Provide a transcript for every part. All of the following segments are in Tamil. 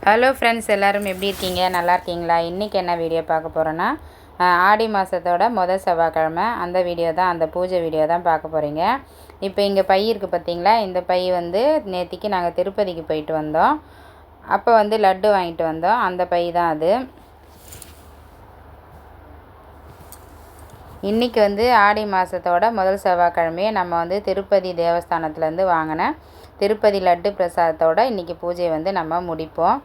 ஹலோ ஃப்ரெண்ட்ஸ், எல்லோரும் எப்படி இருக்கீங்க? நல்லா இருக்கீங்களா? இன்றைக்கி என்ன வீடியோ பார்க்க போகிறோன்னா, ஆடி மாதத்தோட முதல் செவ்வாய்க்கிழமை அந்த வீடியோ தான், அந்த பூஜை வீடியோ தான் பார்க்க போகிறீங்க. இப்போ இங்கே பை இருக்குது பார்த்தீங்களா? இந்த பை வந்து நேற்றுக்கு நாங்கள் திருப்பதிக்கு போயிட்டு வந்தோம். அப்போ வந்து லட்டு வாங்கிட்டு வந்தோம். அந்த பை தான் அது. இன்றைக்கி வந்து ஆடி மாதத்தோட முதல் செவ்வாய்க்கிழமையே நம்ம வந்து திருப்பதி தேவஸ்தானத்துலேருந்து வாங்கின திருப்பதி லட்டு பிரசாதத்தோடு இன்றைக்கி பூஜையை வந்து நம்ம முடிப்போம்.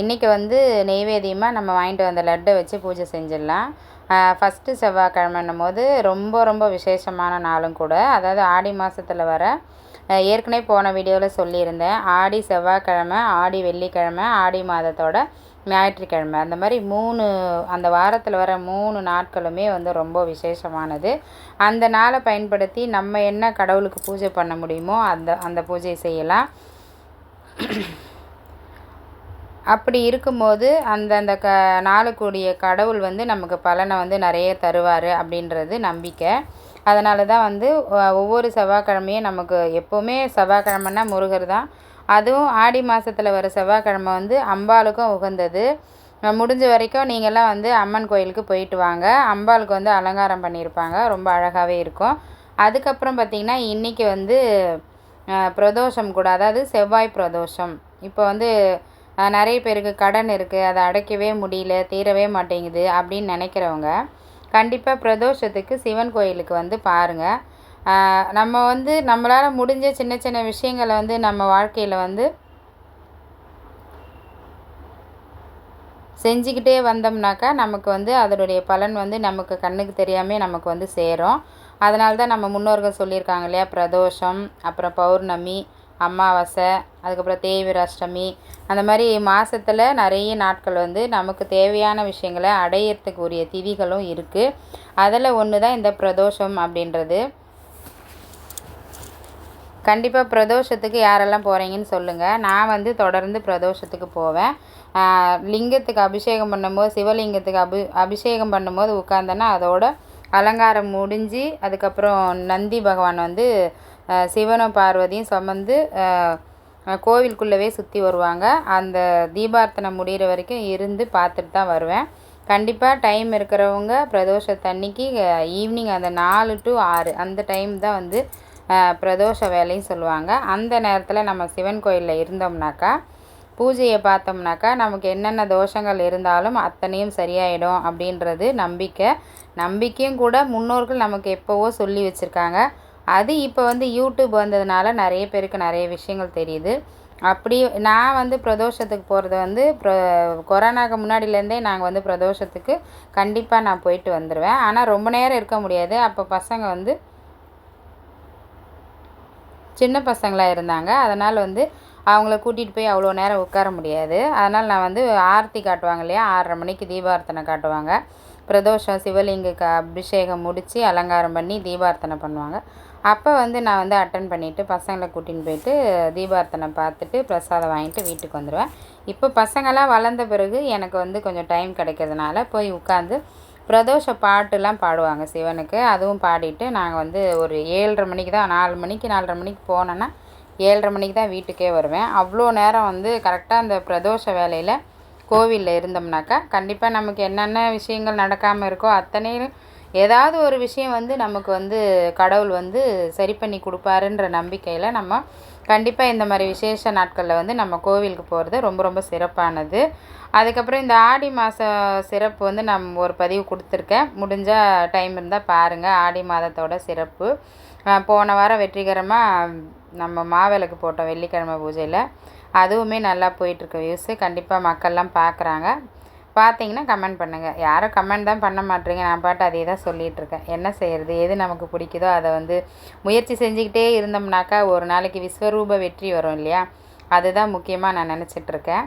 இன்றைக்கி வந்து நெய்வேத்தியமாக நம்ம வாங்கிட்டு வந்த லட்டை வச்சு பூஜை செஞ்சிடலாம். ஃபஸ்ட்டு செவ்வாய்க்கிழமைன்னும் போது ரொம்ப ரொம்ப விசேஷமான நாளும் கூட. அதாவது ஆடி மாதத்தில் வர, ஏற்கனவே போன வீடியோவில் சொல்லியிருந்தேன், ஆடி செவ்வாய்க்கிழமை, ஆடி வெள்ளிக்கிழமை, ஆடி மாதத்தோட ஞாயிற்றுக்கிழமை, அந்த மாதிரி அந்த வாரத்தில் வர 3 நாட்களுமே வந்து ரொம்ப விசேஷமானது. அந்த நாளை பயன்படுத்தி நம்ம என்ன கடவுளுக்கு பூஜை பண்ண முடியுமோ அந்த பூஜையை செய்யலாம். அப்படி இருக்கும்போது அந்த நாளுக்குரிய கடவுள் வந்து நமக்கு பலனை வந்து நிறைய தருவார் அப்படின்றது நம்பிக்கை. அதனால தான் வந்து ஒவ்வொரு செவ்வாய்க்கிழமையும் நமக்கு எப்போவுமே செவ்வாய்க்கிழமைன்னா முருகர் தான். அதுவும் ஆடி மாதத்தில் வர செவ்வாய்க்கிழமை வந்து அம்பாளுக்கும் உகந்தது. முடிஞ்ச வரைக்கும் நீங்கள்லாம் வந்து அம்மன் கோயிலுக்கு போயிட்டு வாங்க. அம்பாளுக்கு வந்து அலங்காரம் பண்ணியிருப்பாங்க, ரொம்ப அழகாகவே இருக்கும். அதுக்கப்புறம் பார்த்திங்கன்னா இன்றைக்கி வந்து பிரதோஷம் கூட, அதாவது செவ்வாய் பிரதோஷம். இப்போ வந்து நிறைய பேருக்கு கடன் இருக்குது, அதை அடைக்கவே முடியல, தீரவே மாட்டேங்குது அப்படின்னு நினைக்கிறவங்க கண்டிப்பாக பிரதோஷத்துக்கு சிவன் கோயிலுக்கு வந்து பாருங்கள். நம்ம வந்து நம்மளால் முடிஞ்ச சின்ன சின்ன விஷயங்களை வந்து நம்ம வாழ்க்கையில் வந்து செஞ்சுக்கிட்டே வந்தோம்னாக்கா நமக்கு வந்து அதனுடைய பலன் வந்து நமக்கு கண்ணுக்கு தெரியாமல் நமக்கு வந்து சேரும். அதனால தான் நம்ம முன்னோர்கள் சொல்லியிருக்காங்க இல்லையா, பிரதோஷம், அப்புறம் பௌர்ணமி, அமாவாசை, அதுக்கப்புறம் தேய்பிறை அஷ்டமி, அந்த மாதிரி மாதத்தில் நிறைய நாட்கள் வந்து நமக்கு தேவையான விஷயங்களை அடையிறதுக்கு உரிய திதிகளும் இருக்குது. அதில் ஒன்று தான் இந்த பிரதோஷம் அப்படின்றது. கண்டிப்பாக பிரதோஷத்துக்கு யாரெல்லாம் போகிறீங்கன்னு சொல்லுங்கள். நான் வந்து தொடர்ந்து பிரதோஷத்துக்கு போவேன். லிங்கத்துக்கு அபிஷேகம் பண்ணும்போது, சிவலிங்கத்துக்கு அபிஷேகம் பண்ணும்போது உட்காந்தேன்னா அதோட அலங்காரம் முடிஞ்சு, அதுக்கப்புறம் நந்தி பகவான் வந்து சிவனும் பார்வதியும் சுமந்து கோவிலுக்குள்ளவே சுற்றி வருவாங்க. அந்த தீபார்த்தனை முடிகிற வரைக்கும் இருந்து பார்த்துட்டு தான் வருவேன். கண்டிப்பாக டைம் இருக்கிறவங்க பிரதோஷத்தன்னைக்கு ஈவினிங் அந்த 4 to 6 அந்த டைம் தான் வந்து பிரதோஷ வேலையும் சொல்லுவாங்க. அந்த நேரத்தில் நம்ம சிவன் கோயிலில் இருந்தோம்னாக்கா, பூஜையை பார்த்தோம்னாக்கா நமக்கு என்னென்ன தோஷங்கள் இருந்தாலும் அத்தனையும் சரியாயிடும் அப்படின்றது நம்பிக்கையும் கூட. முன்னோர்கள் நமக்கு எப்போவோ சொல்லி வச்சுருக்காங்க. அது இப்போ வந்து யூடியூப் வந்ததுனால நிறைய பேருக்கு நிறைய விஷயங்கள் தெரியுது. அப்படி நான் வந்து பிரதோஷத்துக்கு போகிறது வந்து கொரோனாவுக்கு முன்னாடியிலேருந்தே நாங்கள் வந்து பிரதோஷத்துக்கு கண்டிப்பாக நான் போயிட்டு வந்துடுவேன். ஆனால் ரொம்ப நேரம் இருக்க முடியாது. அப்போ பசங்க வந்து சின்ன பசங்களாக இருந்தாங்க. அதனால் வந்து அவங்கள கூட்டிகிட்டு போய் அவ்வளோ நேரம் உட்கார முடியாது. அதனால் நான் வந்து ஆரத்தி காட்டுவாங்க இல்லையா, 6:30 மணிக்கு தீபார்த்தனை காட்டுவாங்க. பிரதோஷம் சிவலிங்கக்கு அபிஷேகம் முடித்து அலங்காரம் பண்ணி தீபார்த்தனை பண்ணுவாங்க. அப்போ வந்து நான் வந்து அட்டன் பண்ணிவிட்டு பசங்களை கூட்டின்னு போயிட்டு தீபார்த்தனை பார்த்துட்டு பிரசாதம் வாங்கிட்டு வீட்டுக்கு வந்துடுவேன். இப்போ பசங்களாம் வளர்ந்த பிறகு எனக்கு வந்து கொஞ்சம் டைம் கிடைக்கிறதுனால போய் உட்காந்து பிரதோஷ பாட்டுலாம் பாடுவாங்க சிவனுக்கு. அதுவும் பாடிட்டு நாங்கள் வந்து ஒரு 7:30 மணிக்கு தான், 4:30 மணிக்கு போனேன்னா 7:30 மணிக்கு தான் வீட்டுக்கே வருவேன். அவ்வளோ நேரம் வந்து கரெக்டாக அந்த பிரதோஷ வேலையில் கோவிலில் இருந்தோம்னாக்கா கண்டிப்பாக நமக்கு என்னென்ன விஷயங்கள் நடக்காமல் இருக்கோ அத்தனையும் ஏதாவது ஒரு விஷயம் வந்து நமக்கு வந்து கடவுள் வந்து சரி பண்ணி கொடுப்பாருன்ற நம்பிக்கையில் நம்ம கண்டிப்பாக இந்த மாதிரி விசேஷ நாட்களில் வந்து நம்ம கோவிலுக்கு போகிறது ரொம்ப ரொம்ப சிறப்பானது. அதுக்கப்புறம் இந்த ஆடி மாதம் சிறப்பு வந்து நான் ஒரு பதிவு கொடுத்துருக்கேன். முடிஞ்சால் டைம் இருந்தால் பாருங்கள். ஆடி மாதத்தோட சிறப்பு போன வாரம் வெற்றிகரமாக நம்ம மாவிளக்கு போட்டோம் வெள்ளிக்கிழமை பூஜையில். அதுவுமே நல்லா போயிட்டுருக்கு வியூஸு. கண்டிப்பாக மக்கள்லாம் பார்க்குறாங்க. பார்த்தீங்கன்னா கமெண்ட் பண்ணுங்கள். யாரும் கமெண்ட் தான் பண்ண மாட்டேறீங்க. நான் பாட்டு அதே தான் சொல்லிகிட்ருக்கேன். என்ன செய்கிறது, எது நமக்கு பிடிக்குதோ அதை வந்து முயற்சி செஞ்சுக்கிட்டே இருந்தோம்னாக்கா ஒரு நாளைக்கு விஸ்வரூப வெற்றி வரும் இல்லையா, அதுதான் முக்கியமாக நான் நினச்சிட்ருக்கேன்.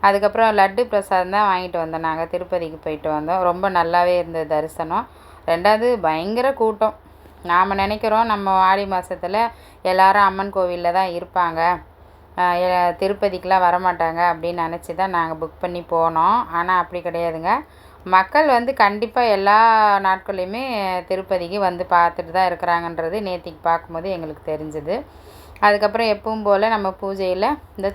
அதுக்கப்புறம் லட்டு பிரசாதம் தான் வாங்கிட்டு வந்தோம். நாங்கள் திருப்பதிக்கு போயிட்டு வந்தோம். ரொம்ப நல்லாவே இருந்தது தரிசனம். 2வது பயங்கர கூட்டம். நாம் நினைக்கிறோம் நம்ம ஆடி மாதத்தில் எல்லோரும் அம்மன் கோவிலில் தான் இருப்பாங்க, திருப்பதிக்கெலாம் வரமாட்டாங்க அப்படின்னு நினச்சி தான் நாங்கள் புக் பண்ணி போனோம். ஆனால் அப்படி கிடையாதுங்க. மக்கள் வந்து கண்டிப்பாக எல்லா நாட்களையுமே திருப்பதிக்கு வந்து பார்த்துட்டு தான் இருக்கிறாங்கன்றது நேற்றுக்கு பார்க்கும்போது எங்களுக்கு தெரிஞ்சுது. அதுக்கப்புறம் எப்பவும் போல் நம்ம பூஜையில் இந்த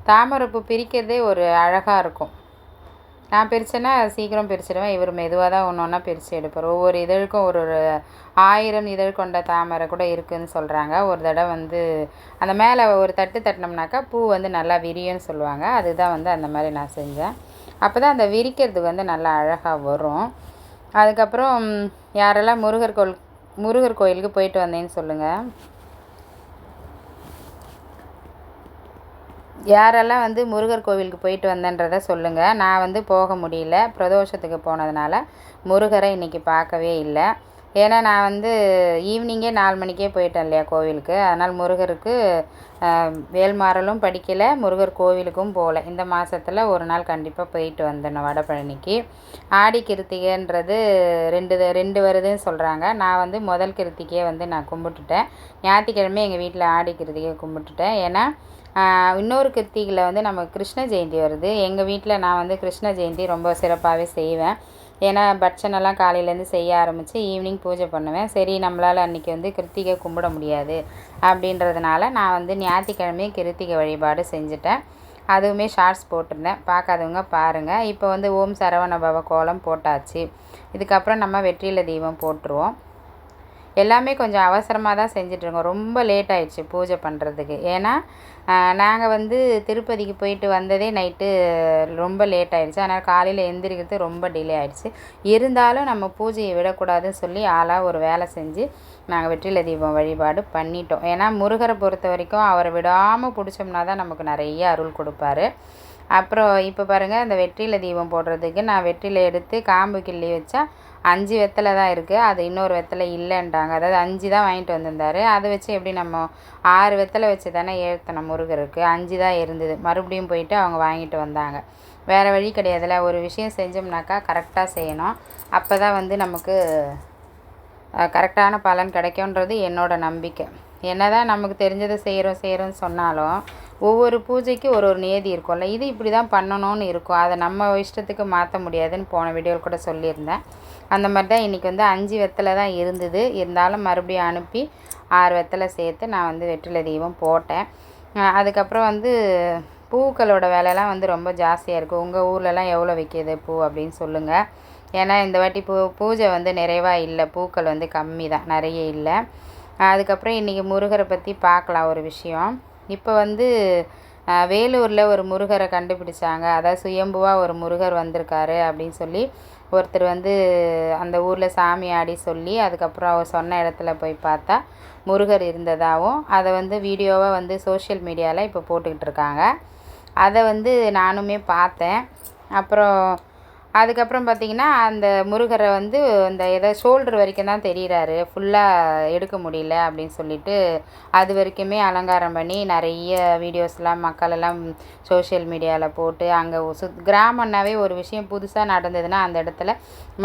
தாமரைப்பூ பிரிக்கிறதே ஒரு அழகாக இருக்கும். நான் பிரித்தேன்னா சீக்கிரம் பிரிச்சிடுவேன். இவர் மெதுவாக தான் ஒன்று ஒன்றா பிரித்து எடுப்பார். ஒவ்வொரு இதழுக்கும் ஒரு 1000 இதழ் கொண்ட தாமரை கூட இருக்குதுன்னு சொல்கிறாங்க. ஒரு தடவை வந்து அந்த மேலே ஒரு தட்டு தட்டினோம்னாக்கா பூ வந்து நல்லா விரியும்னு சொல்லுவாங்க. அதுதான் வந்து அந்த மாதிரி நான் செஞ்சேன். அப்போ தான் அந்த விரிக்கிறதுக்கு வந்து நல்லா அழகாக வரும். அதுக்கப்புறம் யாரெல்லாம் முருகர் கோயிலுக்கு போயிட்டு வந்தேன்னு சொல்லுங்கள். யாரெல்லாம் வந்து முருகர் கோவிலுக்கு போயிட்டு வந்தேன்றதை சொல்லுங்கள். நான் வந்து போக முடியல, பிரதோஷத்துக்கு போனதுனால முருகரை இன்றைக்கி பார்க்கவே இல்லை. ஏன்னா நான் வந்து ஈவினிங்கே 4 மணிக்கே போயிட்டேன் இல்லையா கோவிலுக்கு. அதனால் முருகருக்கு வேல்மாறலும் படிக்கலை, முருகர் கோவிலுக்கும் போகல. இந்த மாதத்தில் ஒரு நாள் கண்டிப்பாக போயிட்டு வந்துடணும் வடபழனிக்கு. ஆடி கிருத்திகைன்றது 2 வருதுன்னு சொல்கிறாங்க. நான் வந்து முதல் கிருத்திகையை வந்து நான் கும்பிட்டுட்டேன். ஞாயிற்றுக்கிழமை எங்கள் வீட்டில் ஆடி கிருத்திகை கும்பிட்டுட்டேன். ஏன்னா இன்னொரு கிருத்திகையில் வந்து நம்ம கிருஷ்ண ஜெயந்தி வருது. எங்கள் வீட்டில் நான் வந்து கிருஷ்ண ஜெயந்தி ரொம்ப சிறப்பாகவே செய்வேன். ஏன்னா பட்சனெல்லாம் காலையிலேருந்து செய்ய ஆரம்பித்து ஈவினிங் பூஜை பண்ணுவேன். சரி, நம்மளால் அன்றைக்கி வந்து கிருத்திகை கும்பிட முடியாது அப்படின்றதுனால நான் வந்து ஞாயிற்றுக்கிழமையே கிருத்திகை வழிபாடு செஞ்சுட்டேன். அதுவுமே ஷார்ட்ஸ் போட்டிருந்தேன், பார்க்காதவங்க பாருங்கள். இப்போ வந்து ஓம் சரவண பவ கோலம் போட்டாச்சு. இதுக்கப்புறம் நம்ம வெற்றிலை தீபம் போட்டுருவோம். எல்லாமே கொஞ்சம் அவசரமாக தான் செஞ்சிட்ருக்கோம். ரொம்ப லேட் ஆகிடுச்சு பூஜை பண்ணுறதுக்கு. ஏன்னா நாங்கள் வந்து திருப்பதிக்கு போயிட்டு வந்ததே நைட்டு ரொம்ப லேட் ஆகிடுச்சு. அதனால் காலையில் எந்திரிக்கிறது ரொம்ப டிலே ஆகிடுச்சு. இருந்தாலும் நம்ம பூஜையை விடக்கூடாதுன்னு சொல்லி ஆளாக ஒரு வேலை செஞ்சு நாங்கள் வெற்றிலை தீபம் வழிபாடு பண்ணிட்டோம். ஏன்னா முருகரை பொறுத்த வரைக்கும் அவரை விடாமல் பிடிச்சோம்னா தான் நமக்கு நிறைய அருள் கொடுப்பாரு. அப்புறம் இப்போ பாருங்கள், இந்த வெற்றிலை தீபம் போடுறதுக்கு நான் வெற்றிலை எடுத்து காம்பு கிள்ளி வச்சா 5 வெத்தலை தான் இருக்குது. அது இன்னொரு வெத்தலை இல்லைன்ட்டாங்க. அதாவது 5 தான் வாங்கிட்டு வந்திருந்தார். அதை வச்சு எப்படி நம்ம 6 வெத்தலை வச்சு தானே ஏற்றணும் முருகருக்கு. 5 தான் இருந்தது. மறுபடியும் போயிட்டு அவங்க வாங்கிட்டு வந்தாங்க. வேறு வழி கிடையாதுல்ல. ஒரு விஷயம் செஞ்சோம்னாக்கா கரெக்டாக செய்யணும். அப்போ தான் வந்து நமக்கு கரெக்டான பலன் கிடைக்கும்ன்றது என்னோடய நம்பிக்கை. என்ன தான் நமக்கு தெரிஞ்சதை செய்கிறோன்னு சொன்னாலும் ஒவ்வொரு பூஜைக்கு ஒரு நியதி இருக்கும்ல. இது இப்படி தான் பண்ணணும்னு இருக்கும். அதை நம்ம இஷ்டத்துக்கு மாற்ற முடியாதுன்னு போன வீடியோவில் கூட சொல்லியிருந்தேன். அந்த மாதிரி தான் இன்றைக்கி வந்து 5 வெத்தலை தான் இருந்தது. இருந்தாலும் மறுபடியும் அனுப்பி 6 வெத்தலை சேர்த்து நான் வந்து வெற்றிலை தீபம் போட்டேன். அதுக்கப்புறம் வந்து பூக்களோட விலைலாம் வந்து ரொம்ப ஜாஸ்தியாக இருக்குது. உங்கள் ஊர்லலாம் எவ்வளோ விற்கிது பூ அப்படின்னு சொல்லுங்கள். ஏன்னா இந்த வாட்டி பூஜை வந்து நிறைவாக இல்லை, பூக்கள் வந்து கம்மி தான், நிறைய இல்லை. அதுக்கப்புறம் இன்றைக்கி முருகரை பற்றி பார்க்கலாம் ஒரு விஷயம். இப்போ வந்து வேலூரில் ஒரு முருகரை கண்டுபிடிச்சாங்க. அதாவது சுயம்புவாக ஒரு முருகர் வந்திருக்காரு அப்படின்னு சொல்லி ஒருத்தர் வந்து அந்த ஊரில் சாமி ஆடி சொல்லி அதுக்கப்புறம் அவர் சொன்ன இடத்துல போய் பார்த்தா முருகர் இருந்ததாகவும் அதை வந்து வீடியோவாக வந்து சோஷியல் மீடியாவில் இப்போ போட்டுக்கிட்டு இருக்காங்க. அதை வந்து நானுமே பார்த்தேன். அதுக்கப்புறம் பார்த்திங்கன்னா அந்த முருகரை வந்து இந்த ஏதோ ஷோல்டர் வரைக்கும் தான் தெரிகிறாரு, ஃபுல்லாக எடுக்க முடியல அப்படின்னு சொல்லிட்டு அது வரைக்குமே அலங்காரம் பண்ணி நிறைய வீடியோஸ்லாம் மக்களெல்லாம் சோஷியல் மீடியாவில் போட்டு அங்கே கிராமம்னாவே ஒரு விஷயம் புதுசாக நடந்ததுன்னா அந்த இடத்துல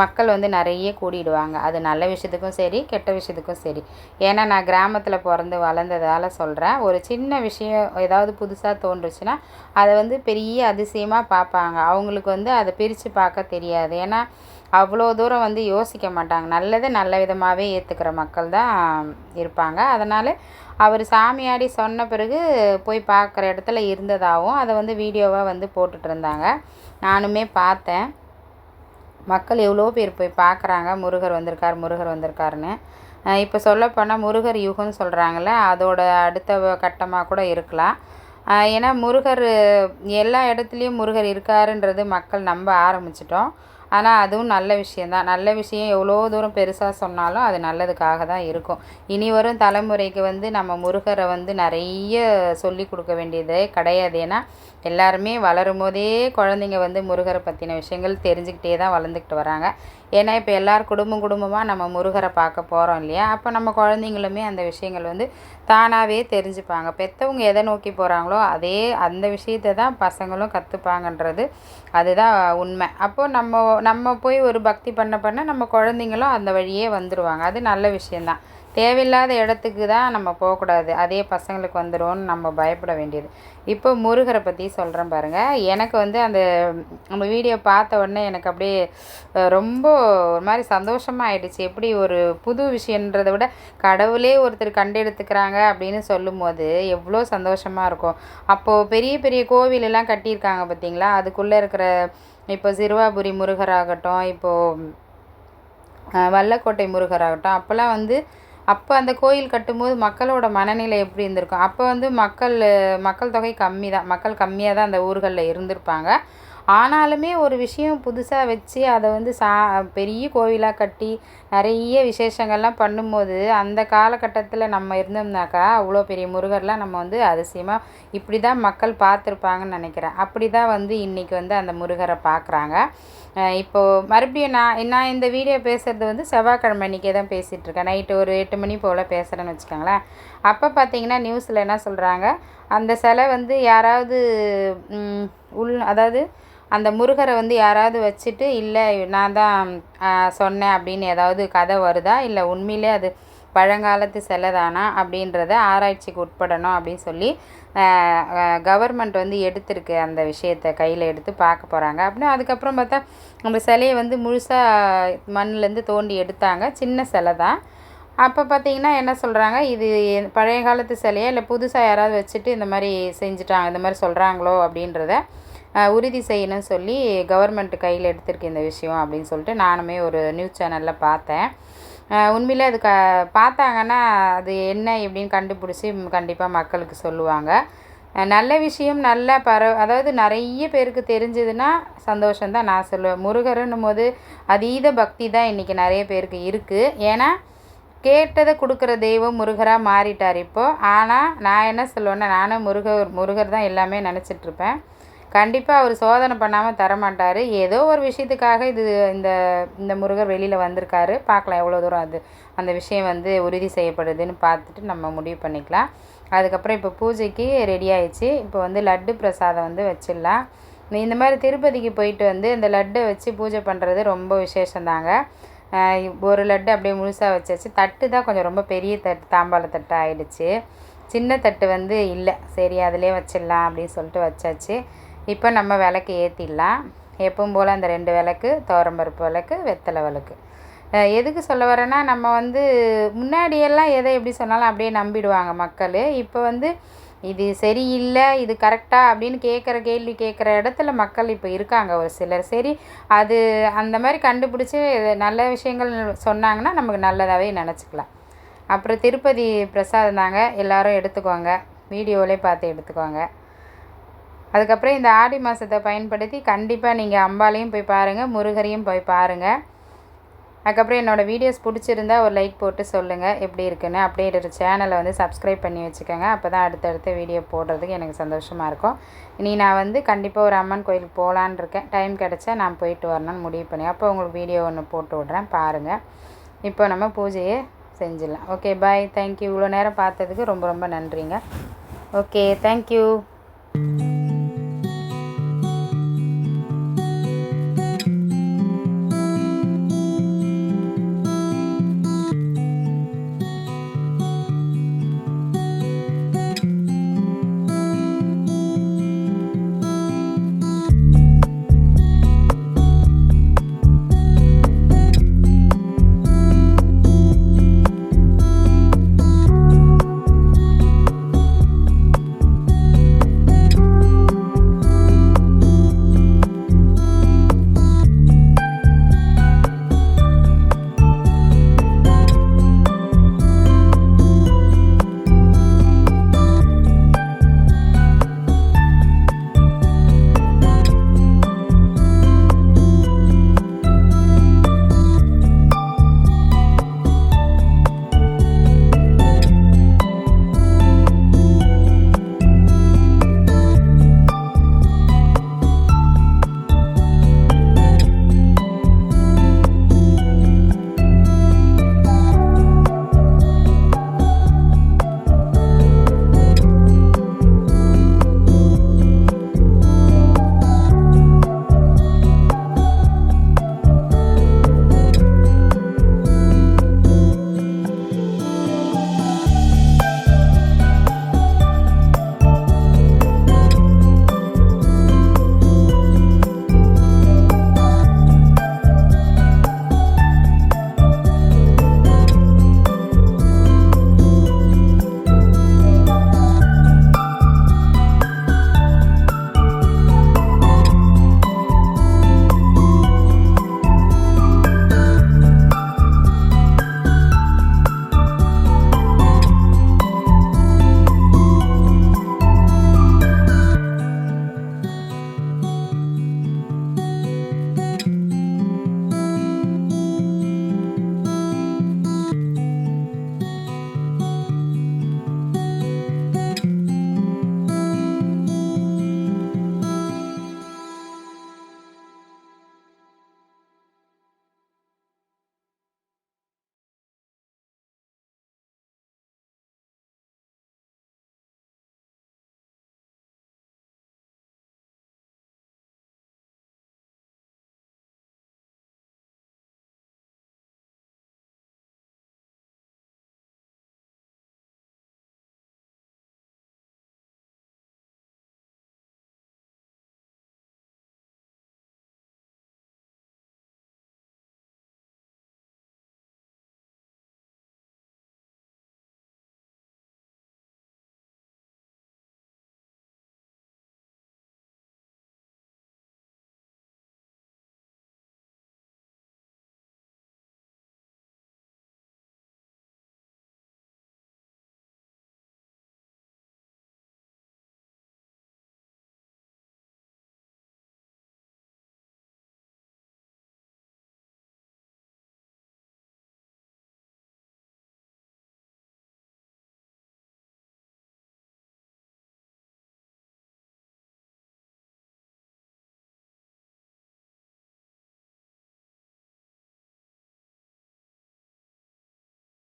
மக்கள் வந்து நிறைய கூடிடுவாங்க. அது நல்ல விஷயத்துக்கும் சரி, கெட்ட விஷயத்துக்கும் சரி. ஏன்னா நான் கிராமத்தில் பிறந்து வளர்ந்ததால் சொல்கிறேன். ஒரு சின்ன விஷயம் ஏதாவது புதுசாக தோன்றுச்சுன்னா அதை வந்து பெரிய அதிசயமாக பார்ப்பாங்க. அவங்களுக்கு வந்து அதை பிரித்து பார்க்க தெரியாது. ஏன்னா அவ்வளோ தூரம் வந்து யோசிக்க மாட்டாங்க. நல்லதை நல்ல விதமாகவே ஏற்றுக்கிற மக்கள் தான் இருப்பாங்க. அதனால் அவர் சாமியாடி சொன்ன பிறகு போய் பார்க்குற இடத்துல இருந்ததாகவும் அதை வந்து வீடியோவாக வந்து போட்டுட்டு இருந்தாங்க. நானுமே பார்த்தேன். மக்கள் எவ்வளோ பேர் போய் பார்க்குறாங்க, முருகர் வந்திருக்காருன்னு. இப்போ சொல்லப்போனால் முருகர் யுகம்னு சொல்கிறாங்கள்ல, அதோட அடுத்த கட்டமாக கூட இருக்கலாம். ஏன்னா முருகர் எல்லா இடத்துலையும் முருகர் இருக்காருன்றது மக்கள் நம்ப ஆரம்பிச்சிட்டோம். ஆனால் அதுவும் நல்ல விஷயந்தான். நல்ல விஷயம் எவ்வளோ தூரம் பெருசாக சொன்னாலும் அது நல்லதுக்காக தான் இருக்கும். இனி வரும் தலைமுறைக்கு வந்து நம்ம முருகரை வந்து நிறைய சொல்லி கொடுக்க வேண்டியதே கிடையாது. ஏன்னா எல்லாருமே வளரும் போதே குழந்தைங்க வந்து முருகரை பற்றின விஷயங்கள் தெரிஞ்சுக்கிட்டே தான் வளர்ந்துக்கிட்டு வராங்க. ஏன்னா இப்போ எல்லோரும் குடும்பமாக நம்ம முருகரை பார்க்க போகிறோம் இல்லையா. அப்போ நம்ம குழந்தைங்களுமே அந்த விஷயங்கள் வந்து தானாகவே தெரிஞ்சுப்பாங்க. பெற்றவங்க எதை நோக்கி போகிறாங்களோ அந்த விஷயத்தை தான் பசங்களும் கற்றுப்பாங்கன்றது அதுதான் உண்மை. அப்போது நம்ம போய் ஒரு பக்தி பண்ண நம்ம குழந்தைங்களும் அந்த வழியே வந்துடுவாங்க. அது நல்ல விஷயந்தான். தேவையில்லாத இடத்துக்கு தான் நம்ம போகக்கூடாது, அதே பசங்களுக்கு வந்துடும்னு நம்ம பயப்பட வேண்டியது. இப்போ முருகரை பற்றி சொல்கிறேன் பாருங்கள். எனக்கு வந்து நம்ம வீடியோ பார்த்த உடனே எனக்கு அப்படியே ரொம்ப ஒரு மாதிரி சந்தோஷமாக ஆயிடுச்சு. எப்படி ஒரு புது விஷயன்றதை விட கடவுளே ஒருத்தர் கண்டெடுத்துக்கிறாங்க அப்படின்னு சொல்லும்போது எவ்வளோ சந்தோஷமாக இருக்கும். அப்போது பெரிய பெரிய கோவிலெல்லாம் கட்டியிருக்காங்க பார்த்தீங்களா, அதுக்குள்ளே இருக்கிற இப்போ சிறுவாபுரி முருகராகட்டும், இப்போது வல்லக்கோட்டை முருகராகட்டும், அப்போல்லாம் வந்து அப்போ அந்த கோயில் கட்டும்போது மக்களோட மனநிலை எப்படி இருந்திருக்கும். அப்போ வந்து மக்கள் தொகை கம்மி தான், மக்கள் கம்மியாக தான் அந்த ஊர்களில் இருந்திருப்பாங்க. ஆனாலுமே ஒரு விஷயம் புதுசாக வச்சு அதை வந்து பெரிய கோவிலாக கட்டி நிறைய விசேஷங்கள்லாம் பண்ணும்போது அந்த காலகட்டத்தில் நம்ம இருந்தோம்னாக்கா அவ்வளோ பெரிய முருகர்லாம் நம்ம வந்து அதிசயமாக இப்படி தான் மக்கள் பார்த்துருப்பாங்கன்னு நினைக்கிறேன். அப்படி தான் வந்து இன்றைக்கி வந்து அந்த முருகரை பார்க்குறாங்க. இப்போது மறுபடியும் நான் இந்த வீடியோ பேசுகிறது வந்து செவ்வாய்க்கிழமை அன்றைக்கே தான் பேசிகிட்ருக்கேன். நைட்டு ஒரு 8 மணி போல் பேசுகிறேன்னு வச்சுக்கோங்களேன். அப்போ பார்த்திங்கன்னா நியூஸில் என்ன சொல்கிறாங்க, அந்த சிலை வந்து யாராவது அதாவது அந்த முருகரை வந்து யாராவது வச்சுட்டு இல்லை நான் தான் சொன்னேன் அப்படின்னு ஏதாவது கதை வருதா, இல்லை உண்மையிலே அது பழங்காலத்து சிலை தானா அப்படின்றத ஆராய்ச்சிக்கு உட்படணும் அப்படின்னு சொல்லி கவர்மெண்ட் வந்து எடுத்திருக்கு. அந்த விஷயத்தை கையில் எடுத்து பார்க்க போகிறாங்க அப்படின்னு. அதுக்கப்புறம் பார்த்தா அந்த சிலையை வந்து முழுசாக மண்ணிலேருந்து தோண்டி எடுத்தாங்க. சின்ன சிலை தான். அப்போ பார்த்திங்கன்னா என்ன சொல்கிறாங்க, இது பழைய காலத்து சிலையா இல்லை புதுசாக யாராவது வச்சுட்டு இந்த மாதிரி செஞ்சுட்டாங்க, இந்த மாதிரி சொல்கிறாங்களோ அப்படின்றத உறுதி செய்யணும்னு சொல்லி கவர்மெண்ட் கையில் எடுத்திருக்கு இந்த விஷயம் அப்படின்னு சொல்லிட்டு நானுமே ஒரு நியூஸ் சேனலில் பார்த்தேன். உண்மையிலே அது பார்த்தாங்கன்னா அது என்ன எப்படின்னு கண்டுபிடிச்சி கண்டிப்பாக மக்களுக்கு சொல்லுவாங்க. நல்ல விஷயம், நல்ல அதாவது நிறைய பேருக்கு தெரிஞ்சதுன்னா சந்தோஷம்தான் நான் சொல்லுவேன். முருகருன்னும் போது அதீத பக்தி தான் இன்றைக்கி நிறைய பேருக்கு இருக்குது. ஏன்னா கேட்டதை கொடுக்குற தெய்வம் முருகராக மாறிட்டார் இப்போது. ஆனால் நான் என்ன சொல்லுவேன்னா, நானும் முருகர் தான் எல்லாமே நினச்சிட்ருப்பேன். கண்டிப்பாக அவர் சோதனை பண்ணாமல் தரமாட்டார். ஏதோ ஒரு விஷயத்துக்காக இந்த முருகர் வெளியில் வந்திருக்காரு. பார்க்கலாம் எவ்வளோ தூரம் அந்த விஷயம் வந்து உறுதி செய்யப்படுதுன்னு பார்த்துட்டு நம்ம முடிவு பண்ணிக்கலாம். அதுக்கப்புறம் இப்போ பூஜைக்கு ரெடி ஆயிடுச்சு. இப்போ வந்து லட்டு பிரசாதம் வந்து வச்சிடலாம். இந்த மாதிரி திருப்பதிக்கு போயிட்டு வந்து இந்த லட்டை வச்சு பூஜை பண்ணுறது ரொம்ப விசேஷந்தாங்க. ஒரு லட்டு அப்படியே முழுசாக வச்சாச்சு. தட்டு தான் கொஞ்சம் ரொம்ப பெரிய தட்டு, தாம்பாள தட்டு ஆகிடுச்சு. சின்ன தட்டு வந்து இல்லை, சரி அதிலே வச்சிடலாம் அப்படின்னு சொல்லிட்டு வச்சாச்சு. இப்போ நம்ம விளக்கு ஏற்றிடலாம். எப்பவும் போல் அந்த 2 விளக்கு, துவரம்பருப்பு விளக்கு, வெத்தலை விளக்கு. எதுக்கு சொல்ல வரேன்னா, நம்ம வந்து முன்னாடியெல்லாம் எதை எப்படி சொன்னாலும் அப்படியே நம்பிடுவாங்க மக்கள். இப்போ வந்து இது சரியில்லை, இது கரெக்டாக அப்படின்னு கேள்வி கேட்குற இடத்துல மக்கள் இப்போ இருக்காங்க ஒரு சிலர். சரி, அது அந்த மாதிரி கண்டுபிடிச்சி நல்ல விஷயங்கள் சொன்னாங்கன்னா நமக்கு நல்லதாகவே நினச்சிக்கலாம். அப்புறம் திருப்பதி பிரசாதம் தாங்க, எல்லோரும் எடுத்துக்கோங்க, வீடியோவிலே பார்த்து எடுத்துக்கோங்க. அதுக்கப்புறம் இந்த ஆடி மாதத்தை பயன்படுத்தி கண்டிப்பாக நீங்கள் அம்பாலையும் போய் பாருங்கள், முருகரையும் போய் பாருங்கள். அதுக்கப்புறம் என்னோடய வீடியோஸ் பிடிச்சிருந்தா ஒரு லைக் போட்டு சொல்லுங்கள் எப்படி இருக்குன்னு. அப்படியே என்னோட சேனலை வந்து சப்ஸ்கிரைப் பண்ணி வச்சுக்கோங்க. அப்போ தான் அடுத்தடுத்த வீடியோ போடுறதுக்கு எனக்கு சந்தோஷமாக இருக்கும். இனி நான் வந்து கண்டிப்பாக ஒரு அம்மன் கோயிலுக்கு போகலான் இருக்கேன். டைம் கிடச்சா நான் போயிட்டு வரணும்னு முடிவு பண்ணி அப்போ உங்களுக்கு வீடியோ ஒன்று போட்டு விட்றேன், பாருங்கள். இப்போ நம்ம பூஜையை செஞ்சிடலாம். ஓகே, பாய், தேங்க்யூ. இவ்வளோ நேரம் பார்த்ததுக்கு ரொம்ப ரொம்ப நன்றிங்க. Okay, thank you.